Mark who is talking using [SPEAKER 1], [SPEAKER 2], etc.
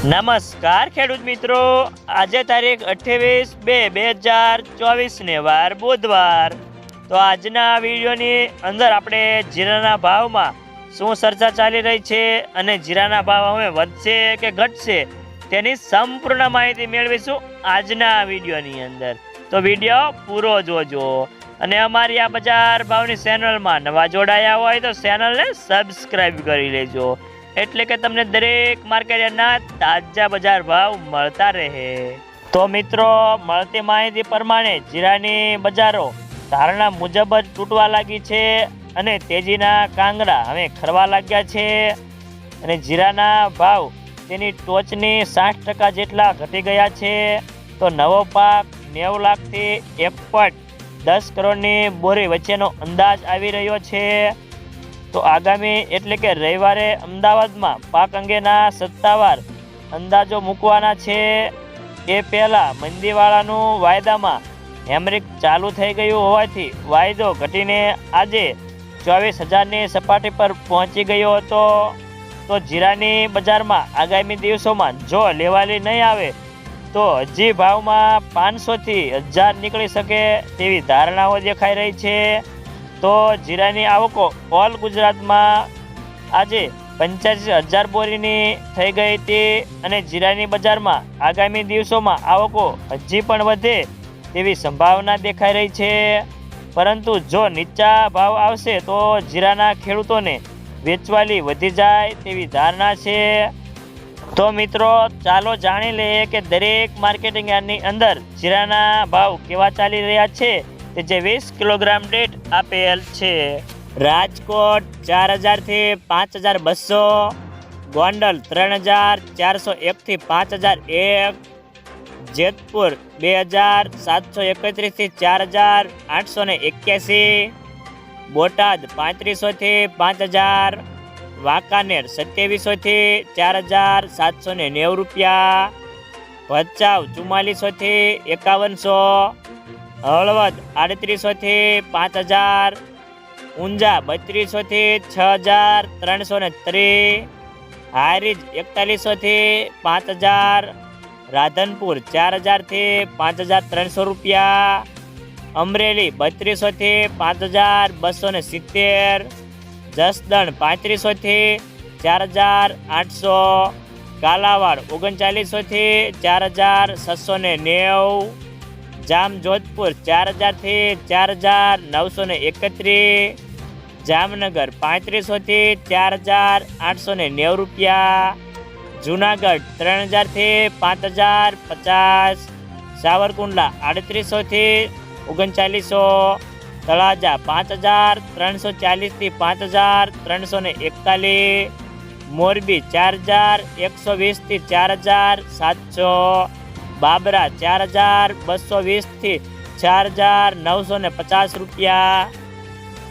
[SPEAKER 1] નમસ્કાર ખેડૂત મિત્રો, આજે તારીખ 28/2/2024 ને વાર બુધવાર। તો આજના વિડીયોની અંદર આપણે જીરાના ભાવમાં શું ચર્ચા ચાલી રહી છે અને જીરાના ભાવ હવે વધશે કે ઘટશે તેની સંપૂર્ણ માહિતી મેળવીશું આજના વિડીયોની અંદર। તો વિડીયો પૂરો જોજો અને અમારી આ બજાર ભાવની ચેનલમાં નવા જોડાયા હોય તો ચેનલને સબસ્ક્રાઈબ કરી લેજો, એટલે કે તમને દરેક માર્કેટના તાજા બજાર ભાવ મળતા રહે। તો મિત્રો, મળતી માહિતી પ્રમાણે જીરાની બજારો ધારણા મુજબ જ તૂટવા લાગી છે અને તેજીના કાંગડા હવે ખરવા લાગ્યા છે અને જીરાના ભાવ તેની ટોચની 60% જેટલા ઘટી ગયા છે। તો નવો પાક 90 લાખથી 1.10 કરોડની બોરી વચ્ચેનો અંદાજ આવી રહ્યો છે। તો આગામી એટલે કે રવિવારે અમદાવાદમાં પાક અંગેના સત્તાવાર અંદાજો મૂકવાના છે। એ પહેલાં મંદીવાળાનું વાયદામાં હેમરિક ચાલુ થઈ ગયું હોવાથી વાયદો ઘટીને આજે 24,000ની સપાટી પર પહોંચી ગયો હતો। તો જીરાની બજારમાં આગામી દિવસોમાં જો લેવાલી નહીં આવે તો હજી ભાવમાં 500થી 1000 નીકળી શકે તેવી ધારણાઓ દેખાઈ રહી છે। તો જીરાની આવકો ઓલ ગુજરાતમાં આજે 85,000 બોરીની થઈ ગઈ હતી અને જીરાની બજારમાં આગામી દિવસોમાં આવકો હજી પણ વધે તેવી સંભાવના દેખાઈ રહી છે। પરંતુ જો નીચા ભાવ આવશે તો જીરાના ખેડૂતોને વેચવાલી વધી જાય તેવી ધારણા છે। તો મિત્રો, ચાલો જાણી લઈએ કે દરેક માર્કેટિંગ યાર્ડની અંદર જીરાના ભાવ કેવા ચાલી રહ્યા છે તે જે 20 કિલોગ્રામ દીઠ આપેલ છે। રાજકોટ 4,000થી 5,200, ગોંડલ 3,401થી 5,001, જેતપુર 2,731થી 4,881, બોટાદ 3500થી 5,000, વાંકાનેર 2700થી 4,790 રૂપિયા, ભચાઉ 4400થી 5100, હળવદ 3800થી 5,000, ઊંઝા 3200થી 6,330, હારીજ 4100થી 5,000, રાધનપુર 4,000થી 5,300 રૂપિયા, અમરેલી 3200થી 5,270, જસદણ 3500થી 4,800, કાલાવાડ 3900થી 4,690, જામજોધપુર 4,000થી 4,931, જામનગર 3500થી 4,890 રૂપિયા, જુનાગઢ 3,000થી 5,050, સાવરકુંડલા 3800થી 3900, તળાજા 5,340થી 5,341, મોરબી 4,120થી 4,700, બાબરા 4,220થી 4,950 રૂપિયા,